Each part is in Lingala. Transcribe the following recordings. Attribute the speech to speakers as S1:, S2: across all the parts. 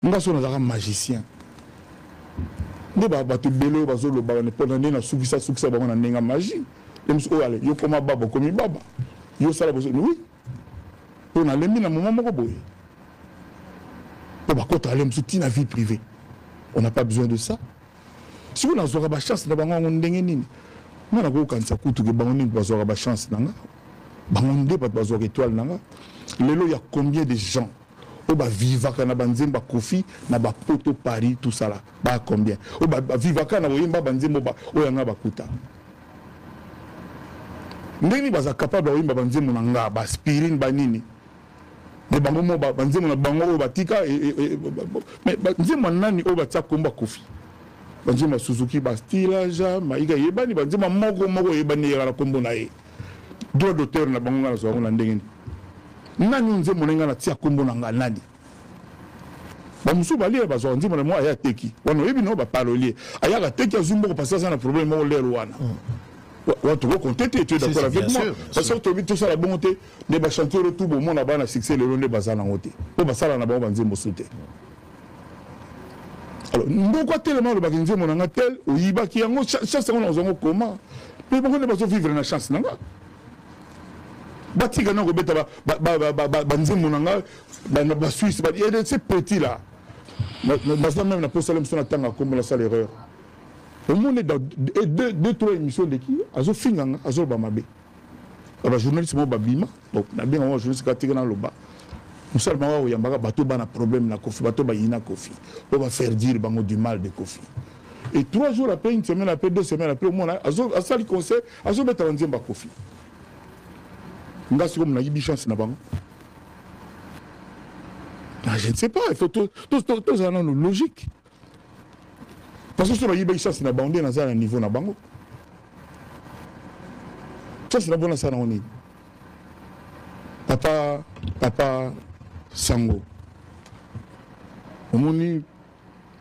S1: nga so nazaka magicien nde bato belo bazoloba pendant nde na sukisa bango na ndenga magie emusu oyo ale yo koma baba komi baba yo sala boso oui po na lembi na moment moko boye po bakota ale musu tina vie privée on n'a pas besoin de ça si on a zora ba chance na bango ndenge nini nga na ko kanisa kutu ke bango nini bazora ba chance nanga bango nde bato bazora étoile nanga lelo ya combien de gens o ba vivaka na banzemba kofi na ba poto Paris tout ça là ba combien o ba vivaka na oyemba banzembo ba oyanga bakuta ndeni baza capable oyemba banzembo na nga ba aspirine ba nini mais bango mo ba banzembo na bango o batika mais banzembo nani o batia komba kofi banzembo Suzuki ba stylage maika yebani banzembo moko yebani ya kombo na ye droit d'auteur na bango na zo na ndenge nani nzembo nenga na tia kombo na nga nani ba musu balie bazo nzembo na mo aya teki wana yebi no ba parolier aya ka teki azumbo ko passer ça na problème mo lero wana watu ko contenter tu es d'accord avec moi parce que tu tout ça la bonté des ba chanteur tout bon mon na ba na succès le londe bazana ngote po basala na ba nzembo soute alors mboko tellement le ba nzembo na nga tel oyiba ki yango chance ngo na zongo comment mais bongo ne bazo vivre na chance nanga batika na ko beta ba nzembo nanga ba Suisse ba c'est petit là dans même na poste na tanga comme la salle erreur au monde dans deux trois émissions de qui azo finganga azo ba mabe ba journaliste mo ba bima donc na bien on journaliste ka tika na loba musal ba wa yambaka bato ba na problème na Kofi bato ba yina Kofi on va faire dire bango du mal de Kofi et 3 jours après une semaine après 2 semaines après au monde azo asali conseil azo beta nzemba Kofi nga si comme na yibi chance na bango je ne sais pas il faut tout ça non logique parce que sur la yibi chance na bango na za niveau na bango chance na bona ça na oni papa sango omoni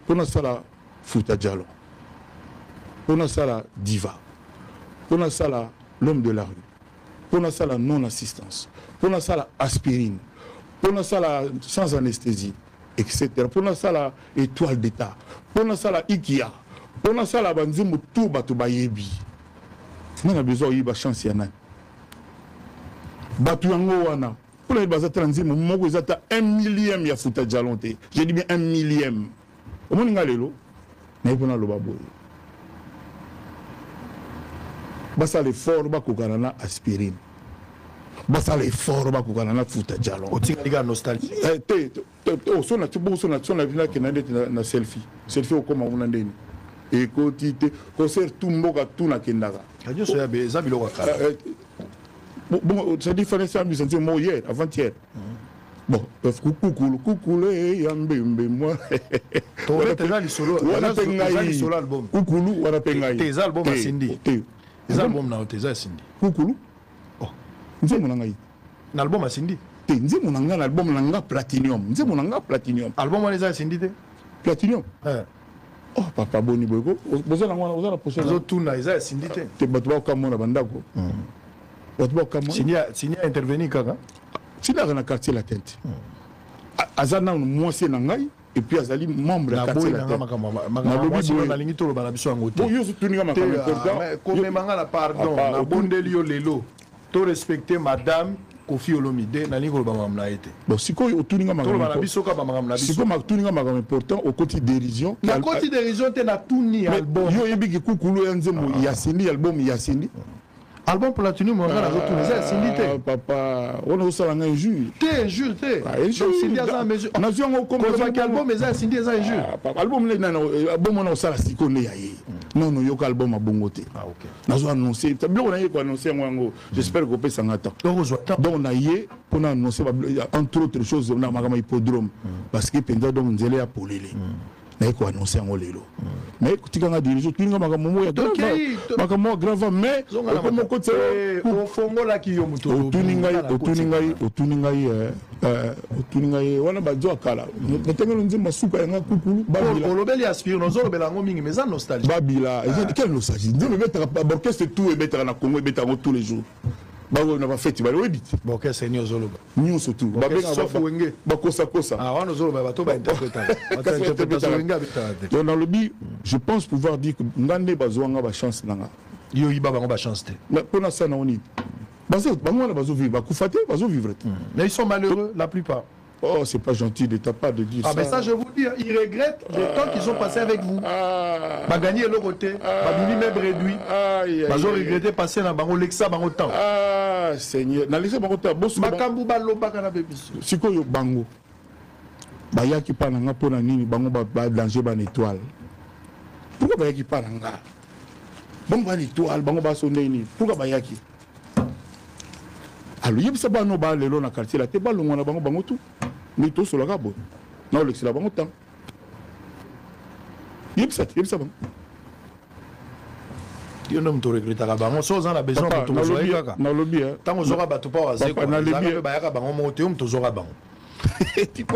S1: pona sala Fouta Diallo pona sala diva pona sala l'homme de la rue pour la salle non-assistance, pour la salle aspirine, pour la salle sans anesthésie, etc. Pour la salle étoile d'État, pour la salle IKEA, pour la salle banzimu tout batu bayebi. On a besoin de chance yana. Batu yango wana. Pour les bases transimu, moko ezata 1 millième ya Fouta Diallo te. J'ai dit bien 1 millième. Au moins ngalelo, na ipona loba boye. Basa l'effort ba kokanana aspirine basa l'effort ba kokanana Fouta Diallo
S2: otinga liga nostalgie
S1: oh sona vina kenande na selfie au koma una ndeni et quotité concert tout mboka tout na kendaka
S2: radio so ya beza biloko kala
S1: bon ça différence à mise en mo hier avant-hier bon coucou yambembe moi
S2: to tena li solo album
S1: coucou wana pengai
S2: tes album asindi les albums na oteza Cindy
S1: Kukulu oh nzemo nanga yi
S2: na album a Cindy
S1: te nzemo nanga na album nanga platinum nzemo nanga platinum
S2: album wana za Cindy te
S1: platinum oh papa boni boyko bozana ngwana ozana poche
S2: zo tuna za Cindy
S1: te bato ba kamona bandako bato ba kamona
S2: Cindy a intervenir kaka
S1: Cindy na quartier la tente azana moi c'est nanga et puis azali membre
S2: la quartier la tente na lingi tolo bana biso ngote
S1: bon yo tuninga makama important
S2: comme manga pardon na bondeli yo lelo to respecter madame Kofi Olomide na lingi ba mamna été
S1: bon siko otuninga makama
S2: tolo bana biso ka ba mamna biso
S1: siko tuninga makama important au côté dérision
S2: na côté dérision te na tuni album
S1: yo yebiki kukulu yanzemo yasindi album yasindi
S2: album platinum on a la retourner ça Cindy
S1: papa on a ça injure
S2: injure donc Cindy a mesure
S1: nation comme
S2: album mais Cindy a injure
S1: album album on a ça siko ne yaye non yo album a bongote
S2: OK
S1: nazo annoncer tablo on a ko annoncer ngo j'espère que peut s'angata donc on a yé pour annoncer entre autres choses on a makama hippodrome parce que penda donc nzele ya polele na ko annoncer ngo lelo mais kutikanga dirigeant tuninga makamo ya makamo grave mais comme côté
S2: au fongola ki yo muto
S1: otuninga wana bajo akala natengelo nzimba suka yanga kukulu
S2: babila olobeli aspire nozo lobela ngo mingi mais ça nostalgie
S1: babila quelle nostalgie nzimba betaka orchestre tout et betaka na Congo betaka tous les jours Bago na ba fête ba webit.
S2: Bon que c'est Niozolo.
S1: Nyon surtout.
S2: Ba benga sauf wenge.
S1: Ba kosa.
S2: Ah on ozolo ba to ba interpréter.
S1: Donc dans le but, je pense pouvoir dire que ngande bazwanga ba chance nanga.
S2: Yo iba ba chance te.
S1: Mais pour ça na oni. Bazo bango na bazo vivre, ba kufate, bazo vivre.
S2: Mais ils sont malheureux la plupart.
S1: Oh, c'est pas gentil de ta part de dire ça.
S2: Ah, mais ça, je vous dis, ils regrettent le temps qu'ils ont passé avec vous. Bah, gagner le côté, bah, minimum réduit. Bah, ils ont regretté passer dans le Lexa, dans le temps.
S1: Ah, Seigneur. Dans le Lexa, dans le temps.
S2: Bah, Kambu, bah, l'oba, quand même.
S1: Si quoi, yo bango. Bah, y'a qui parle en pour nini, bango, bah, danger, bah, étoile. Pourquoi bah, y'a qui parle en gars? Bango, bah, étoile, bango, bah, sonner, ni. Pourquoi bah, y'a qui? Alors, il y a ça, bah, no, bah, les lots, dans le quartier, là, t'es bah, l'on a bango, bango, tout. Mais tout sur le gabo. Non, le c'est là-bas autant. Il y a ça, bon.
S2: Il y a un homme qui regrette là-bas. On sort a besoin de tout le monde.
S1: Dans le lobby,
S2: tant qu'on aura battu pas, c'est quoi? Dans le lobby, on monte, on t'aura ban.
S1: Tu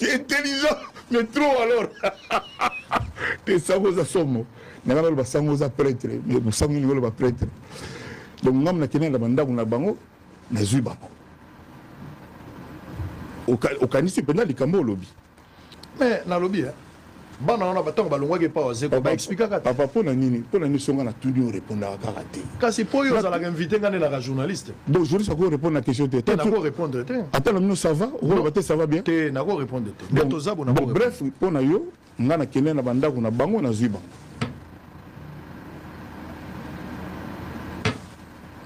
S1: es intelligent, mais trop alors. Tu es savos à somme. Nous avons le savos à prêtre. Nous savons que nous avons prêtre. Donc, nous avons la bande, nous avons la zuba. Au canisi pendant les cambos au lobby.
S2: Mais dans le lobby, bon, on a pas tant que pas osé. On va expliquer à
S1: papa pour la nini, pour la mission on a tout dû répondre à karaté.
S2: Quand c'est pour eux, on a invité un journaliste.
S1: Donc je vais répondre à la question de.
S2: Tu n'as répondre.
S1: Attends, nous ça va, ça va bien.
S2: Tu n'as pas répondre.
S1: Bref, pour na yo, on a quelqu'un na banda on a bango na zuba.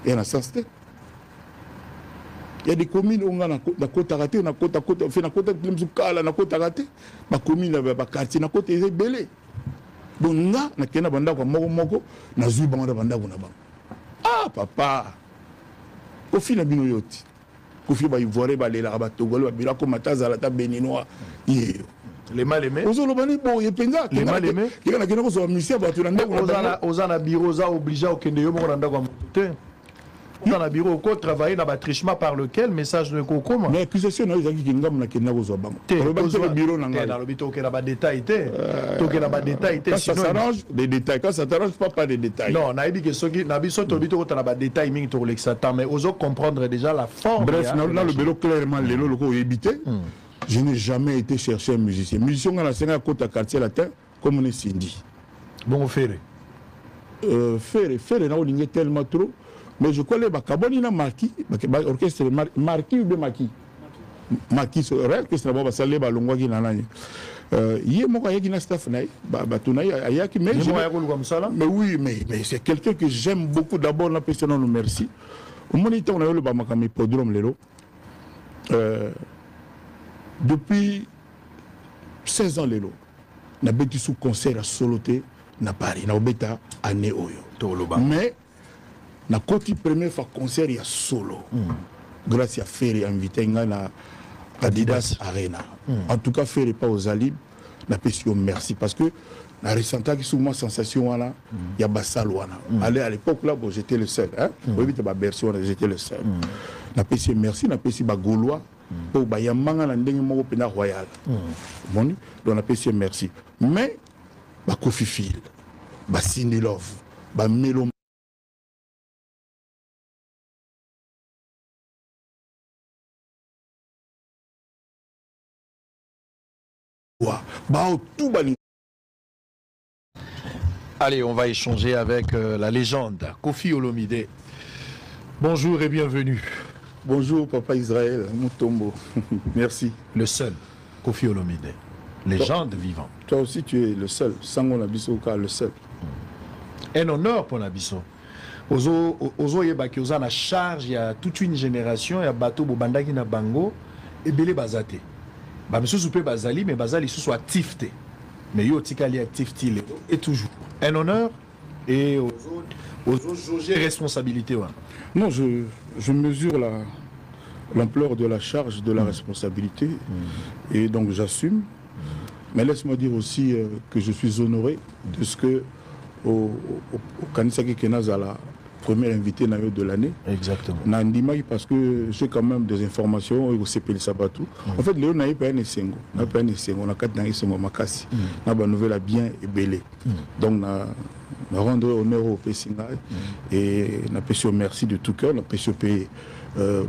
S1: Et na sasté. Il y a des communes où on a na côte raté, na côte fait na côte na côte raté, ba commune ba quartier na côte est belé. Donc na kena banda ko moko na zuba na banda ko na ba. Ah papa. Ko fina bino yoti. Ko fi ba ivoire ba lela ba togolo ba bila ko mataza la ta béninois.
S2: Les mal aimés.
S1: Ozo lo bani bo yepenza.
S2: Les mal aimés.
S1: Il y a ko so mission ba tu na ndako na
S2: ozana bureau za obligé au kende yo mo na ndako moté. Dans le bureau, on travaille dans le trichement par lequel message de Coco.
S1: Mais l'accusation, c'est qu'il y a un bureau.
S2: Dans le bureau, il y a des détails.
S1: Quand ça s'arrange, des détails. Quand ça t'arrange, pas des détails.
S2: Non, on a dit que ceux qui ont des détails, mais on doit comprendre déjà la forme.
S1: Bref, dans le bureau, clairement, les lots ont évité. Je n'ai jamais été chercher un musicien. Musicien, on a 5 côte à quartier latin, comme on est Cindy.
S2: Bon, Ferré.
S1: Ferré, on a tellement trop. Mais je connais Bakaboni na Marquis, orchestre Marquis ou bien Marquis. Marquis, c'est réel que c'est là-bas, ça l'est balongwa qui n'en hier, moi, il y a un staff, mais oui, mais c'est quelqu'un que j'aime beaucoup. D'abord, la personne nous merci. Au moment où on a eu le Bamakami Podrome Lelo, depuis 16 ans, Lelo, on a été sous concert à Soloté, à Paris, on a été à Néoyo. Mais, na koti premier fois concert ya solo grâce à Ferry invité na Adidas Arena en tout cas Ferry pas aux alibes na question merci parce que na ressenti qui souvent sensation wana ya basal wana allez à l'époque là bon j'étais le seul hein oui ba version j'étais le seul na question merci na question ba gaulois pour ba yamanga na ndenge moko pena royal bon donc na question merci mais ba Kofi Fil ba Cindy Love ba Melo
S2: Allez, on va échanger avec la légende, Kofi Olomide. Bonjour et bienvenue.
S1: Bonjour, Papa Israël, Moutombo. Merci.
S2: Le seul, Kofi Olomide. Légende vivante.
S1: Toi aussi, tu es le seul. Sango Nabisoka, le seul.
S2: Un honneur pour Nabiso. Ozo Yebaki, Ozo na charge, il y a toute une génération, il y a Bato Bobandaki na Bango et Bele Bazate. Bah, monsieur Soupé Bazali, mais Bazali soit actif. Mais yo tikali actif et toujours. Un honneur et aux autres responsabilités. Ouais.
S1: Non, je mesure l'ampleur de la charge, de la responsabilité et donc j'assume. Mais laisse-moi dire aussi que je suis honoré de ce que au Kanisaki Kenazala, premier invité de l'année.
S2: Exactement.
S1: Nandimai parce que j'ai quand même des informations au CPL Sabatou. En fait, Léo n'a pas un essengo. On a 4 ans, Makasi. On a une nouvelle bien et belé. Donc, rendre honneur au Pessinga et on appelle merci de tout cœur, on appelle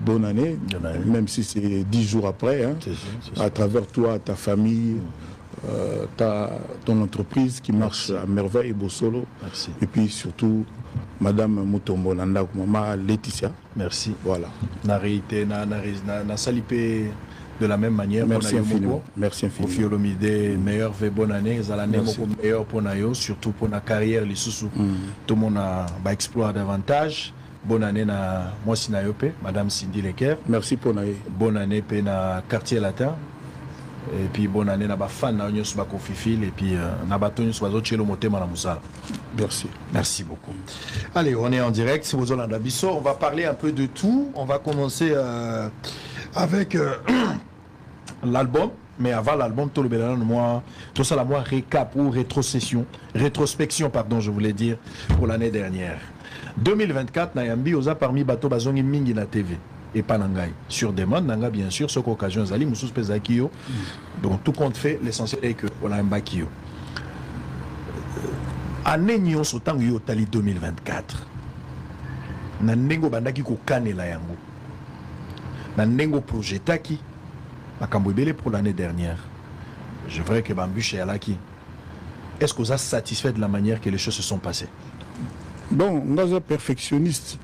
S1: bonne année, même si c'est 10 jours après, hein, à travers toi, ta famille, ton entreprise qui marche à merveille, Bossolo.
S2: Merci.
S1: Et puis surtout, Madame Mutombo Nanda, Maman Laetitia.
S2: Merci.
S1: Voilà.
S2: Na salipé de la même manière.
S1: Merci infiniment. Merci infiniment.
S2: Kofi Olomide, meilleur vœu bonne année. Zalane meilleur pour Nayo, surtout pour la carrière, les sous. Tout le monde va explorer davantage. Bonne année na moi Sinayope, Madame Cindy Leker.
S1: Merci pour Naye.
S2: Bonne année pour na quartier latin. Et puis bonne année na ba fan na nyos ba Kofifil et puis na ba tonyos ba zotchelo motema na musala.
S1: Merci.
S2: Merci beaucoup. Allez, on est en direct, c'est Bozolanda Bisso. On va parler un peu de tout. On va commencer avec l'album. Mais avant l'album, tout le moi, tout ça la moi récap ou rétrospection, pardon, je voulais dire, pour l'année dernière. 2024, Nayambi osa parmi bateau bazongi mingi na TV et pas nangai. Sur demande, nanga bien sûr, ce qu'occasion zali moussous pezakio. Donc tout compte fait, l'essentiel est que on a un bakio. Année nyon sotango yo tali 2024. Na nengo bandaki ko kanela yango. Na nengo projetaki makambo ebele pour l'année dernière. Je voudrais que Bambuche est là qui. Est-ce que vous êtes satisfait de la manière que les choses se sont passées?
S1: Bon, on est perfectionniste.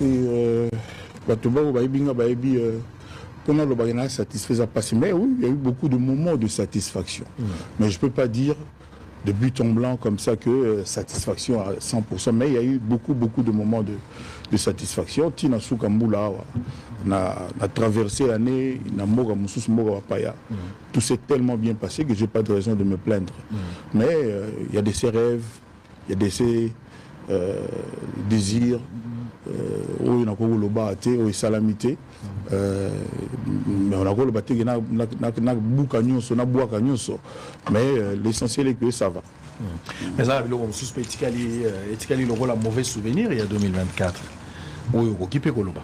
S1: Et pendant le bagage satisfait ça passe. Mais oui, il y a eu beaucoup de moments de satisfaction. Mais je ne peux pas dire de but en blanc comme ça que satisfaction à 100%. Mais il y a eu beaucoup de moments de satisfaction. Tina Soukamboula, on a traversé l'année, tout s'est tellement bien passé que je n'ai pas de raison de me plaindre. Mais il y a de ces rêves, il y a de ces désirs, où il y a le bâté, où il y a salamité. Mais on a le bâté qui mais l'essentiel est que ça va.
S2: Mais ça, on suspect le rôle à mauvais souvenir il y a 2024. Oui, on occupé Koloba.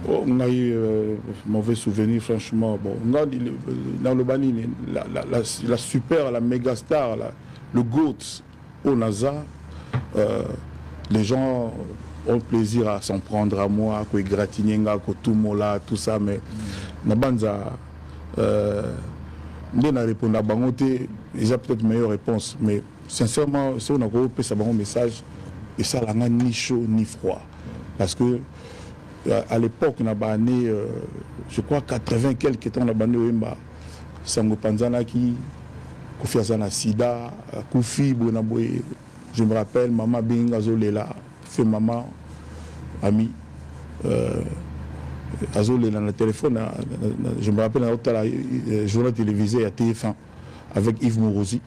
S1: On a eu mauvais souvenir, franchement. Bon, dans le Bani, la super, la méga star, le GOAT au NASA, les gens ont plaisir à s'en prendre à moi, à égratigner, à tout mola, tout ça, mais Nabanza, on a répondu à Bangoté, ils ont peut-être une meilleure réponse, mais sincèrement, si on a repris ça un message, et ça n'a ni chaud ni froid, parce que à l'époque, on a banné, je crois 80 quelques temps, on a banné Wemba, Sango Panzana qui, Kofi Azana Sida, Koufi, Bonaboye, je me rappelle, maman Binga Zolela, fait maman, ami, Azolé dans le téléphone, je me rappelle dans le journal télévisé à TF1 avec Yves Morosi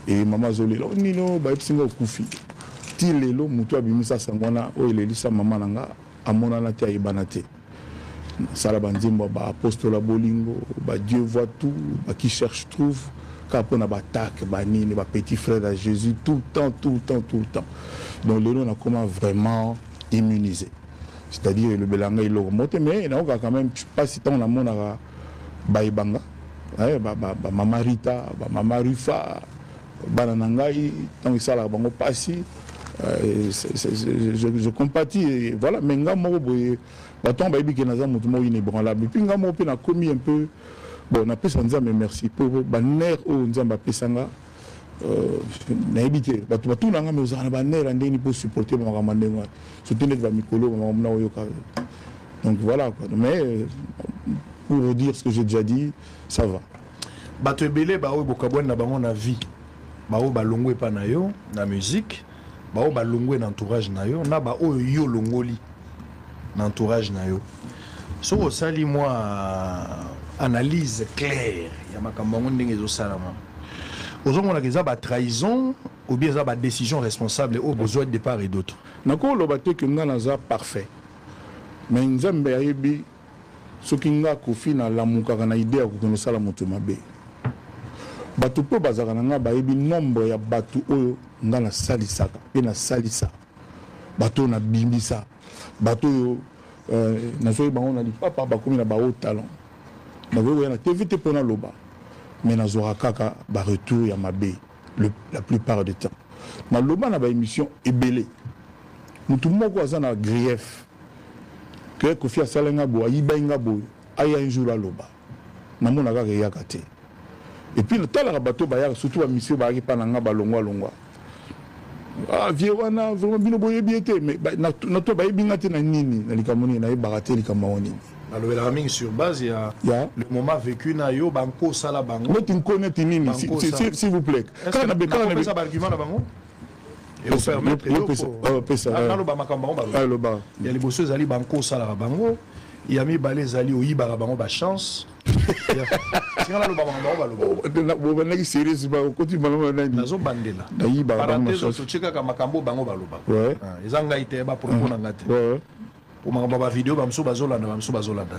S1: et maman Azolé, oh Nino, bah Epsinga Koufi, Tilelo, Moutou Abimisa Sangwana, oh il est lisa maman Nanga, Amona Nati Aïbanate. Salabandimba, bah Apostola Bolingo, bah Dieu voit tout, bah qui cherche trouve. Quand on a attaque, Banine, petit frère à Jésus, tout le temps. Donc le on a comment vraiment immunisé. C'est-à-dire le Belanga il l'a remonté, mais on a quand même pas si tant on a mon Baïbanga, Maman Rita, Maman Rufa, Bananangaï, tant que ça là, on passe. Je compatis, voilà, mais ngamo boye, baton baïbi qui n'a pas montré une ébranlable. Et puis ngamo on a commis un peu. Bon, on a pu s'en dire, mais merci pour banner où nous avons pu s'en dire. On a évité. Tout le monde a banner, on a pour supporter mon ramandé. Soutenir le micro, donc voilà. Mais pour dire ce que j'ai déjà dit, ça va.
S2: Bato belé ba o bokabon na bango na vie. Ba o ba longwe pa na yo na musique. Ba o ba longwe na entourage na yo, na ba o yo longoli na entourage na yo. So sali moi analyse claire ya makambo ndenge zo salama. Ozomona que ça ba trahison ou bien ça ba décision responsable au besoin de part et d'autre.
S1: Nako lo baté que ngana za parfait. Mais nzambe ayebi soki nga kofi na lamuka na idée ko kono sala moto mabe. Bato po bazaka nga ba yebi nombre ya bato oyo ngana salisaka pe na salisa. Bato na bimbisa. Bato na soki bango na papa ba komi na ba haut talent. Na voye na TV te pona loba. Mais na zora kaka ba retour ya mabe la plupart du temps. na loba na ba émission ebele mutu moko aza na grief que Kofi asalenga bo ayibenga bo aya un jour aloba na mona ka yaka te et puis le tala bateau ba ya surtout ba mission ba ki pa na nga ba longwa ah vieux wana vraiment bino boye biete mais na to ba yibinga te na nini na likamoni na yibaka te likamoni.
S2: Alors, la raming sur base, il y a le moment vécu na yo banco sala bango.
S1: Moi tu connais tinini s'il vous plaît.
S2: Quand on a ça argument na bango. Et on permettre yo na lo ba makambo ba.
S1: Ah lo ba.
S2: Il y a les bosses ali banco sala bango. Il y a mis balé ali o yiba bango ba chance. Si on a lo ba makambo ba lo ba.
S1: Bo na ki serious ba ko ti malama na ni.
S2: Nazo bandela.
S1: Da yiba ba.
S2: Parenthèse to cheka ka makambo bango ba lo ba.
S1: Ouais.
S2: Ezanga ite ba pour na ngate.
S1: Ouais.
S2: Au ma vidéo bamso bazolanda.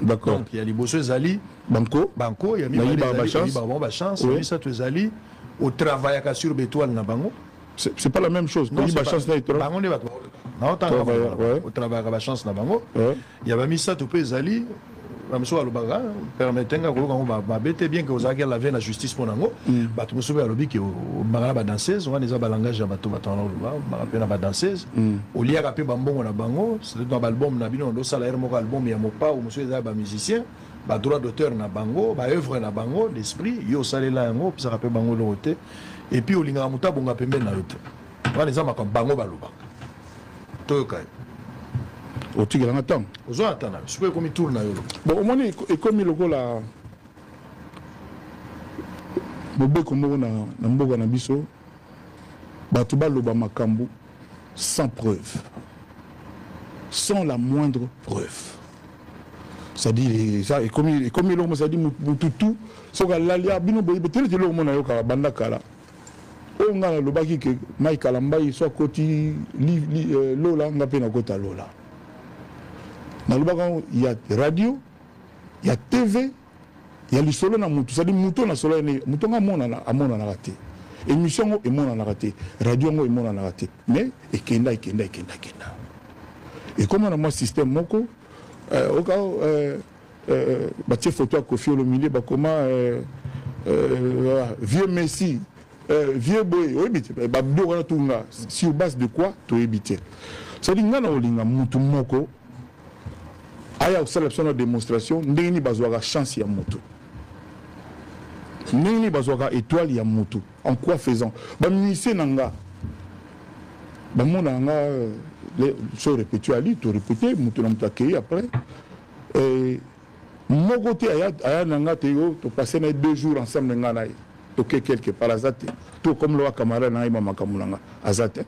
S1: D'accord.
S2: Donc il y a les bosses zali
S1: banco
S2: il y a mis ba chance oui ça tu zali au travail à sur bétoile na bango
S1: c'est pas la même chose
S2: non
S1: ba chance na étoile
S2: bango ne ba na autant au travail à ba chance na bango il y a mis ça tu peux zali bamso alobaga permettenga ko ba bete bien que vous avez la veine la justice pour nango ba tu me souviens alobi que magala ba danseuse on a des langage ba to batana ba pena ba danseuse au lieu rapper bambongo na bango c'est dans album na bino ndo sala mo album ya mopa ou monsieur za ba musicien ba droit d'auteur na bango ba œuvre na bango l'esprit yo salela yango puis ça rapper bango l'autre et puis au linga muta bonga pembe na yote on les ama comme bango baloba to kai
S1: au tigre en attend
S2: aux attendant je peux comme tourne na yo
S1: bon au moins et comme le gola bobe comme na mboga na biso batu baloba makambo sans preuve sans la moindre preuve. Ça dit ça et comme il ça dit tout so ga lalia bino boy betele telo mo na yo ka banda kala o ngala lo baki ke mai kala mbai so koti lola ngape na kota lola na lo baka il y a radio il y a TV il y a le solo na mutu ça dit mutu na solo ne mutu nga mona na raté émission ngo e mona na raté radio ngo e mona na raté mais e kenda et comme on a moi système moko au cas batie photo à Kofi Olomide ba comment vieux Messi vieux boy oui ba do tunga sur base de quoi to éviter ça dit ngana olinga mutu moko aya sélection de démonstration ndeni bazwaka chance ya mutu ndeni bazwaka étoile ya mutu en quoi faisant ba ministre nanga ba mona nga les choses répétées à lui to répéter mutu na mutu accueilli après et mon côté aya nanga te yo to passer 2 jours ensemble ngana to quelque part azate to comme le camarade na ima makamulanga azate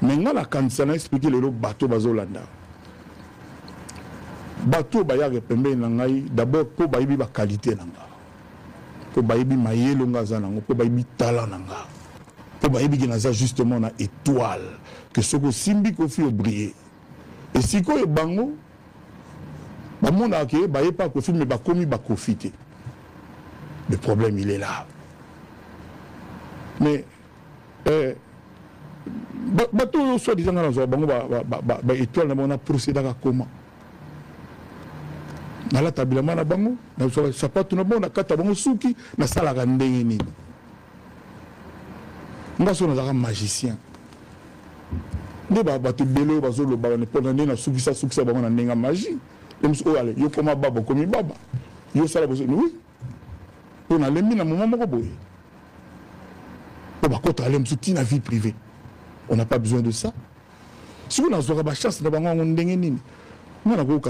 S1: mais ngana kanisa na expliquer le bateau bazolanda bateau ba ya pembe na ngai d'abord po ba yibi ba qualité nanga po ba yibi mayelo ngaza nango po ba yibi talent nanga po ba yibi kinaza justement na étoile que soko simbi ko fi briller et si ko bango ba mona ke ba ye pas ko fi mais ba komi ba profiter. Le problème il est là mais bateau soit disant na zo bango ba étoile na bona procéder comment na la tabilama na bango na so sapato na bona kata bango suki na sala ka ndenge nini ngaso na zaka magicien nde ba te belo ba zo lo ba ne pona na suki sa bango na ndenge magie em so ale yo koma baba komi baba yo sala bo oui on a lembi na moment moko boye o ba kota ale msuti na vie privée on n'a pas besoin de ça si on a zo ba chance na bango ndenge nini on a ko